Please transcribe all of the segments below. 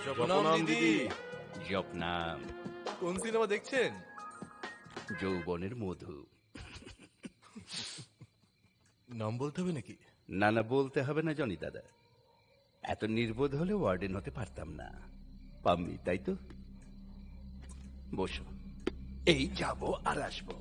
জপনাম দিদি। জপনাম। কোন সিনেমা দেখছেন? যৌবনের মধু। নাম বলতে হবে নাকি? না না, বলতে হবে না জনি দাদা। এত নির্বোধ হলে ওয়ার্ডেন হতে পারতাম না। পাম্মি, তাই তো? বসো, এই যাবো আর আসবো।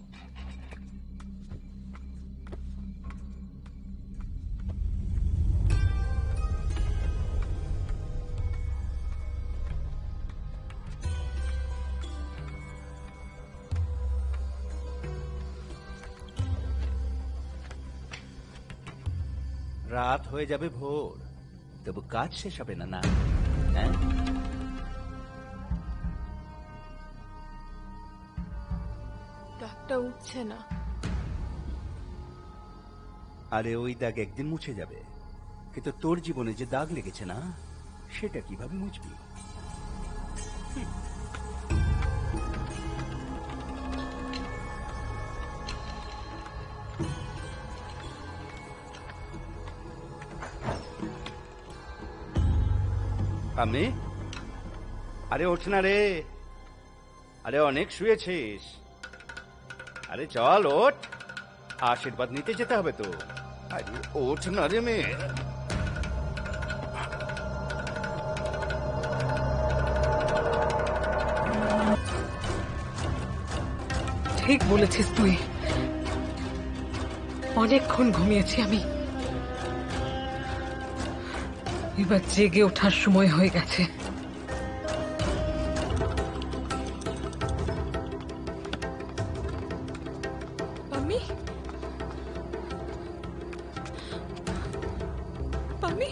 রাত হয়ে যাবে ভোর, তবু কাজ শেষ হবে না। না হ্যাঁ, ডাকটা উঠছে না। আরে ওই দাগ একদিন মুছে যাবে, কিন্তু তোর জীবনে যে দাগ লেগেছে না, সেটা কিভাবে মুছবি? আমি, আরে ওঠ না রে, আরে অনেক শুয়েছিস, আরে চল ওঠ, আশীর্বাদ নিতে যেতে হবে তো। আরে ওঠ না রে মেয়ে। ঠিক বলেছিস তুই, অনেকক্ষণ ঘুমিয়েছি আমি, এবার জেগে ওঠার সময় হয়ে গেছে। পাম্মি, পাম্মি,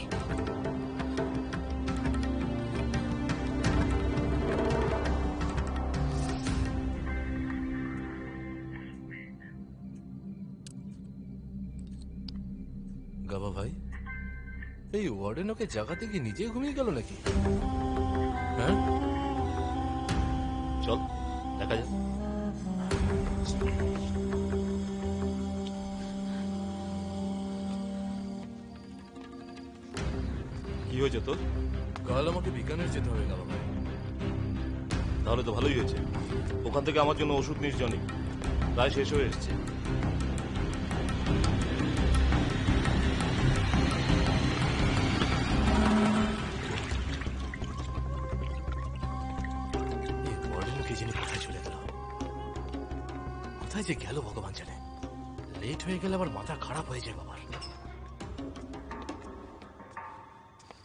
গাবা ভাই, এই ওয়ার্ডেন ওকে জাগাতে গিয়ে নিজে ঘুমিয়ে গেল নাকি? হ্যাঁ, চল দেখা যাক। কি হয়েছে তোর? কাল আমাকে বিকানের যেতে হবে গাবা ভাই। তাহলে তো ভালোই হয়েছে। ওখান থেকে আমার জন্য ওষুধ নিস জনি, প্রায় শেষ হয়ে এসছে। এই ওয়ার্ডেন ওকে জেনে কোথায় চলে গেল? কোথায় যে গেল ভগবান জানে। লেট হয়ে গেলে আবার মাথা খারাপ হয়ে যায় বাবার।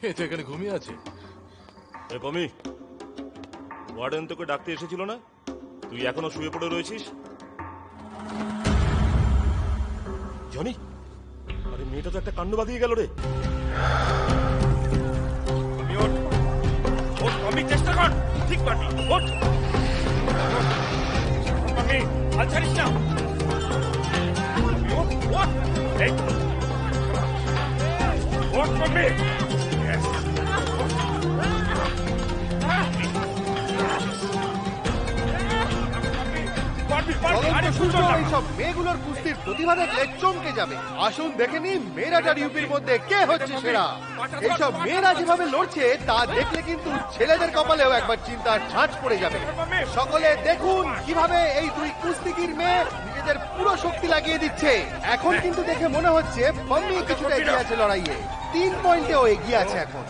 এ তো এখানে ঘুমিয়ে আছে। এ পমি, ওয়ার্ডেন তোকে ডাকতে এসেছিল না? তুই এখনো শুয়ে পড়ে রয়েছিস? জনি, আরে মেয়েটা তো একটা কাণ্ড বাঁধিয়ে গেল রে। চেষ্টা কর, ঠিক পারবি। আর ছাড়িস না। এইসব মেয়েগুলোর কুস্তির প্রতিভা দেখলে চমকে যাবে। আসুন দেখে নিন মেয়েরাটার ইউপির মধ্যে কে হচ্ছে সেরা। এইসব মেয়েরা যেভাবে লড়ছে তা দেখলে কিন্তু ছেলেদের কপালেও একবার চিন্তার ছাঁচ পড়ে যাবে। সকলে দেখুন কিভাবে এই দুই কুস্তিগীর মেয়ে নিজেদের পুরো শক্তি লাগিয়ে দিচ্ছে। এখন কিন্তু দেখে মনে হচ্ছে পাম্মি কিছুটা এগিয়ে আছে লড়াইয়ে, 3 পয়েন্টেও এগিয়ে আছে এখন।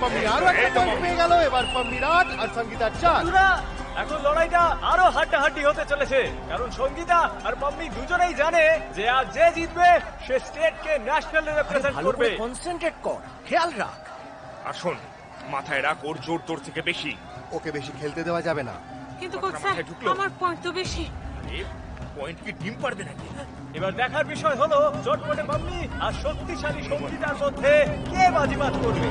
পাম্মি আরো একটা পয়েন্ট পেয়ে গেল। এবার পাম্মির 8 আর সঙ্গীতার 4। এখন লড়াইটা আরো হাড্ডাহাড্ডি হতে চলেছে, কারণ সঙ্গীতা আর পাম্মি দুজনেই জানে যে আজ যে জিতবে সে স্টেটকে ন্যাশনালে রিপ্রেজেন্ট করবে। কনসেন্ট্রেট কর, খেয়াল রাখ। আসুন, মাথায় রাখ ওর জোর তোর থেকে বেশি। ওকে বেশি খেলতে দেওয়া যাবে না। কিন্তু কোচ স্যার, আমার পয়েন্ট তো বেশি। পয়েন্ট কি ডিম পারবে নাকি? এবার দেখার বিষয় হলো চটপটে পাম্মি আর শক্তিশালী সঙ্গীতার মধ্যে কে বাজিমাত করবে।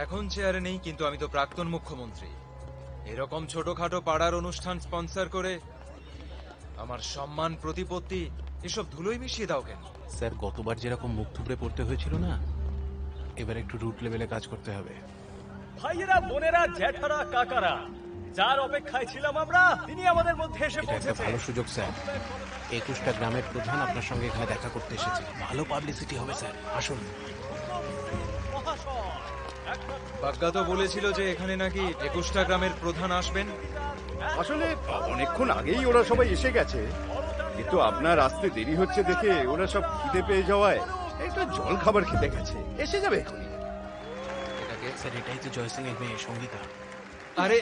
এখন চেয়ারে নেই, কিন্তু আমি তো প্রাক্তন মুখ্যমন্ত্রী। এরকম ছোটখাটো পাড়ার অনুষ্ঠান স্পন্সর করে আমার সম্মান প্রতিপত্তি এসব ধুলোই মিশিয়ে দাও কেন? স্যার গতবার যেরকম মুখ থুবড়ে পড়তে হয়েছিল না, এবার একটু রুট লেভেলে কাজ করতে হবে। ভাইয়েরা, বোনেরা, জ্যাঠারা, কাকারা, যার অপেক্ষায় ছিলাম আমরা, তিনি আমাদের মধ্যে এসে এটা একটা পৌঁছেছে। ভালো সুযোগ স্যার। 21টা গ্রামের প্রধান আপনার সঙ্গে এখানে দেখা করতে এসেছে। ভালো পাবলিসিটি হবে স্যার, আসুন। বাগ্গা তো বলেছিল যে এখানে নাকি 21টা গ্রামের প্রধান আসবেন। আসলে অনেকক্ষণ আগেই ওরা সবাই এসে গেছে, কিন্তু আপনার আসতে দেরি হচ্ছে দেখে ওরা সব খিদে পেয়ে যাওয়ায় একটা জল খাবার খেতে গেছে, এসে যাবে এখনই। এটাকে স্যার, এটাই তো জয়সিং এর মেয়ে সঙ্গীতা। আরে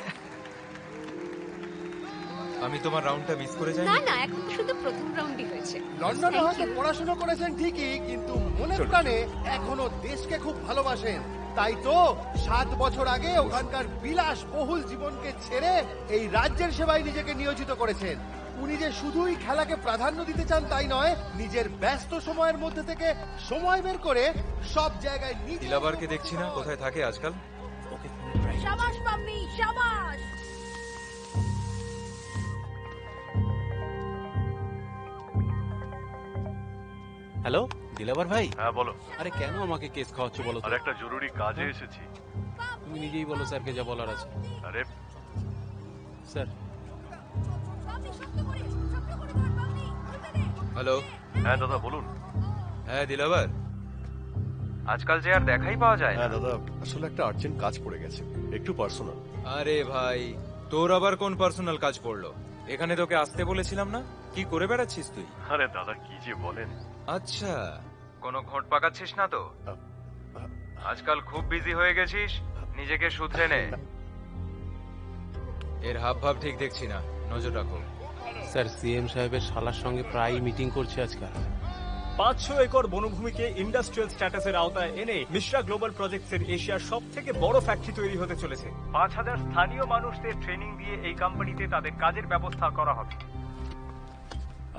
আমি তোমার রাউন্ডটা মিস করে যাই। না না, এখন তো শুধু প্রথম রাউন্ডই হয়েছে। লন্ডনে হয়তো পড়াশোনা করেছেন ঠিকই, কিন্তু মনে প্রাণে এখনো দেশকে খুব ভালোবাসেন। তাই তো 7 বছর আগে ওখানকার বিলাস বহুল জীবনকে ছেড়ে এই রাজ্যের সেবায় নিজেকে নিয়োজিত করেছেন। উনি যে শুধুই খেলাকে প্রাধান্য দিতে চান তাই নয়, নিজের ব্যস্ত সময়ের মধ্যে থেকে সময় বের করে সব জায়গায় দিলাবারকে দেখছি না, কোথায় থাকে আজকাল? ওকে ফোনে ট্রাই। শাবাশ পাম্মি, শাবাশ। হ্যালো দিলাবার ভাই। হ্যাঁ বলো। আরে কেন আমাকে কেস খাওয়াচ্ছ বলো তো? আর একটা জরুরি কাজে এসেছি। তুমি নিজেই বলো স্যারকে যা বলার আছে। আরে স্যার হ্যালো। হ্যাঁ দাদা বলুন। হ্যাঁ দিলাবার, আজকাল যে আর দেখাই পাওয়া যায় না। হ্যাঁ দাদা, আসলে একটা আর্জেন্ট কাজ পড়ে গেছে, একটু পার্সোনাল। আরে ভাই, তোর আবার কোন পার্সোনাল কাজ পড়লো? এখানে তোকে আসতে বলেছিলাম না? কি করে বেড়াচ্ছিস তুই? আরে দাদা কি যে বলেন। আচ্ছা, কোনো ঘোট পাকাচ্ছিস না তো? আজকাল খুব বিজি হয়ে গেছিস, নিজেকে শুধরে নে। এর হাব ভাব ঠিক দেখছি না, নজর রাখো। স্যার সিএম সাহেবের শালার সঙ্গে প্রায় মিটিং করছে আজকাল। 500 একর বনভূমিকে ইন্ডাস্ট্রিয়াল স্ট্যাটাসের আওতায় এনে মিশ্রা গ্লোবাল প্রজেক্টস এর এশিয়ার সব থেকে বড় ফ্যাক্টরি তৈরি হতে চলেছে। 5000 স্থানীয় মানুষদের ট্রেনিং দিয়ে এই কোম্পানিতে তাদের কাজের ব্যবস্থা করা হবে।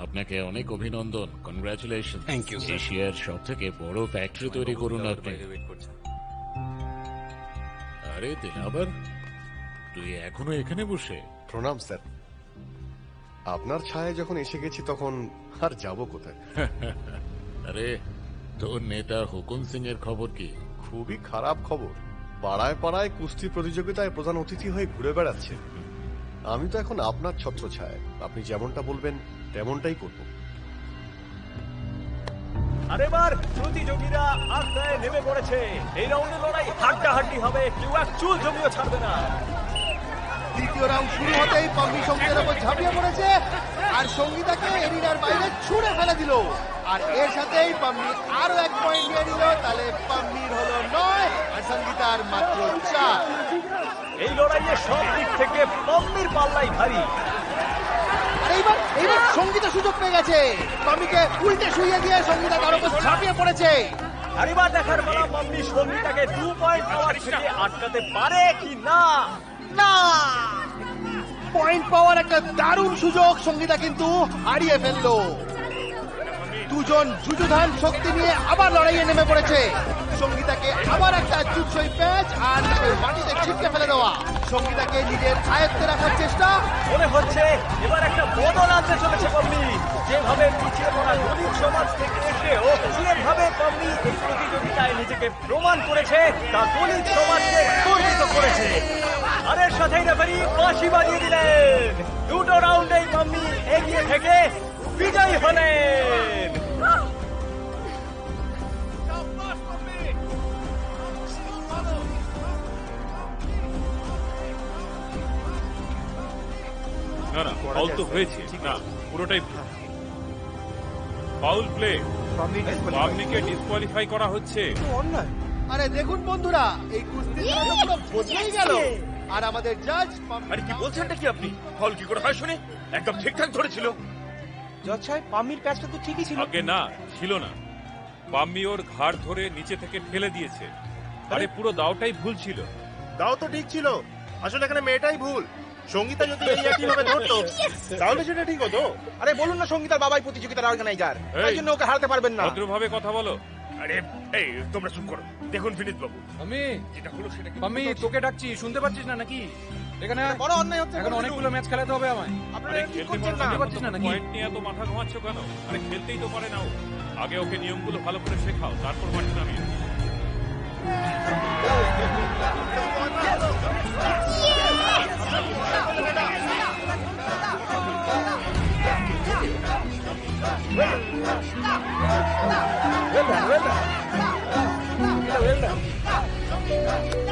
আপনাকে অনেক অভিনন্দন, কনগ্রাচুলেশন। Thank you, sir. এশিয়ার সব থেকে বড় ফ্যাক্টরি তৈরি করুন আপনি। আরে দিলাবার, তুই এখনো এখানে বসে? প্রণাম স্যার। আপনার ছায়ায় যখন এসে গেছি তখন আর যাব কোথায়? আরে তোর নেতা হুকুম সিং এর খবর কি? খুবই খারাপ খবর। পাড়ায় পাড়ায় কুস্তি প্রতিযোগিতায় প্রধান অতিথি হয়ে ঘুরে বেড়াচ্ছে। আমি তো এখন আপনার ছত্র ছায়, আপনি যেমনটা বলবেন তেমনটাই করব। আর এবার প্রতিযোগীরা আড্ডায় নেমে পড়েছে। এই রাউন্ডে লড়াই হাড্ডাহাড্ডি হবে, কেউ এক চুল জমিও ছাড়বে না। দ্বিতীয় রাউন্ড শুরু হতেই পাম্মি সঙ্গীতার উপর ঝাঁপিয়ে পড়েছে আর সঙ্গীতাকে এরিনার বাইরে ছুঁড়ে ফেলে দিল। আর এর সাথেই পাম্মি আরো 1 পয়েন্ট নিয়ে নিল। তাহলে পাম্মির হলো 9 আর সঙ্গীতার মাত্র 4। এই লড়াইয়ে সব দিক থেকে পাম্মির পাল্লাই ভারী। আর এইবার সঙ্গীতা সুযোগ পেয়ে গেছে। পাম্মিকে উল্টে শুইয়ে দিয়ে সঙ্গীতা তার উপর ঝাঁপিয়ে পড়েছে। আর এবার দেখার বেলা পাম্মি সঙ্গীতাকে 2 পয়েন্ট পাওয়ার থেকে আটকাতে পারে কি না। না, পয়েন্ট পাওয়ার একটা দারুণ সুযোগ সঙ্গীতা কিন্তু হারিয়ে ফেললো। দুজন যুযুধান শক্তি নিয়ে আবার লড়াইয়ে নেমে পড়েছে। সঙ্গীতাকে আবার একটা চুপসই প্যাচ আর মাটিতে ছিটকে ফেলে দেওয়া। সঙ্গীতাকে নিজের আয়ত্তে রাখার চেষ্টা। মনে হচ্ছে এবার একটা বদল আনতে চলেছে পাম্মি। যেভাবে পিছিয়ে পড়া দলিত সমাজ থেকে এসেও যেভাবে পাম্মি এই প্রতিযোগিতায় নিজেকে প্রমাণ করেছে, তা দলিত সমাজকে গর্বিত করেছে। আর এর সাথেই রেফারি বাঁশি বাজিয়ে দিলেন। দুটো রাউন্ডেই পাম্মি এগিয়ে থেকে বিজয়ী হলেন। না না, ফাউল তো হয়েছে না, পুরোটাই ফাউল প্লে। পাবলিকে ডিসকোয়ালিফাই করা হচ্ছে। আরে দেখুন বন্ধুরা, এই কুস্তি খেলা তো বদলেই গেল। আর আমাদের জাজ আরে কি বলছেনটা কি আপনি? ফল কি করে হয় শুনে? একদম ঠিকঠাক ধরেছিল। জজ সাহেব, পাম্মির প্যাচটা তো ঠিকই ছিল। আগে না ছিল না, পাম্মি ওর ঘাড় ধরে নিচে থেকে ফেলে দিয়েছে। আরে পুরো দাওটাই ভুল ছিল। দাও তো ঠিক ছিল, আসলে এখানে মেয়েটাই ভুল। সঙ্গীতা যদি এই একই ভাবে ধরতো তাহলে সেটা ঠিক হতো। আরে বলুন না, সঙ্গীতার বাবাই প্রতিযোগিতার অর্গানাইজার, তাই জন্য ওকে হারাতে পারবেন না। ভদ্রভাবে কথা বলো। আরে এই তোমরা চুপ করো। দেখুন ফিনিশ বাবু, আমি যেটা হলো সেটা আমি তোকে ডাকছি, শুনতে পাচ্ছিস না নাকি? এখানে বড় অন্যায় হচ্ছে, এখন অনেকগুলো ম্যাচ খেলাতে হবে আমায়। আরে খেলতে পারছিস না, পয়েন্ট নিয়ে এত মাথা ঘামাচ্ছ কেন? আরে খেলতেই তো পারে না ও। আগে ওকে নিয়মগুলো ভালো করে শেখাও, তারপর মাঠে নামিয়ে। Well done.